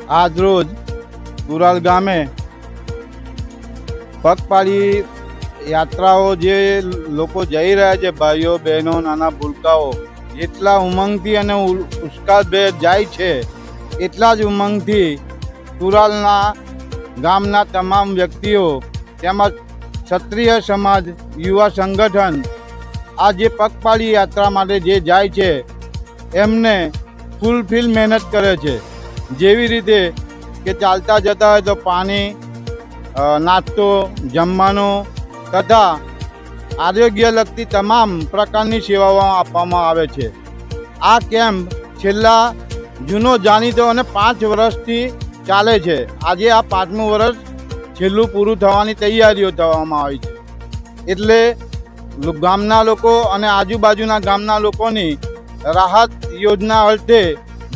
આજરોજ તુરાલ ગામે પગપાળી યાત્રાઓ જે લોકો જઈ રહ્યા છે, ભાઈઓ બહેનો નાના ભૂલકાઓ, એટલા ઉમંગથી અને ઉત્સાહભેર જાય છે, એટલા જ ઉમંગથી તુરાલના ગામના તમામ વ્યક્તિઓ તેમજ ક્ષત્રિય સમાજ યુવા સંગઠન આ જે પગપાળી યાત્રા માટે જે જાય છે એમને ફૂલફિલ મહેનત કરે છે। જેવી રીતે કે ચાલતા જતા હોય તો પાણી, નાસ્તો, જમવાનો તથા આરોગ્ય લગતી તમામ પ્રકારની સેવાઓ આપવામાં આવે છે। આ કેમ્પ છેલ્લા જૂનો જાણીતો અને 5 વર્ષથી ચાલે છે। આજે આ 5મું વર્ષ છેલ્લું પૂરું થવાની તૈયારીઓ થવામાં આવી છે। એટલે ગામના લોકો અને આજુબાજુના ગામના લોકોની રાહત યોજના અર્થે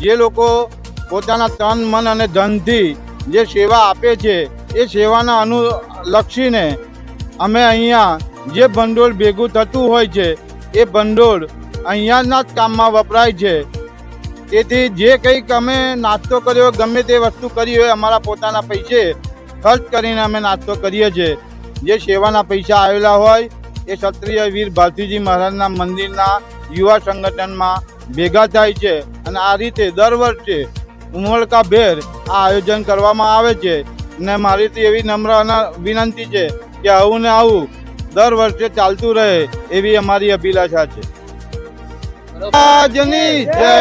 જે લોકો પોતાના તન મન અને ધનથી જે સેવા આપે છે એ સેવાના અનુલક્ષીને અમે અહીંયા જે ભંડોળ ભેગું થતું હોય છે એ ભંડોળ અહીંયાના જ કામમાં વપરાય છે। તેથી જે કંઈક અમે નાસ્તો કર્યો, ગમે તે વસ્તુ કરી હોય, અમારા પોતાના પૈસે ખર્ચ કરીને અમે નાસ્તો કરીએ છીએ। જે સેવાના પૈસા આવેલા હોય એ ક્ષત્રિય વીર ભારતીજી મહારાજના મંદિરના યુવા સંગઠનમાં ભેગા થાય છે અને આ રીતે દર વર્ષે ઉમળકાભેર આ આયોજન કરવામાં આવે છે। અને મારીથી એવી નમ્ર વિનંતી છે કે આવું ને આવું દર વર્ષે ચાલતું રહે એવી અમારી અભિલાષા છે। રાજની જય।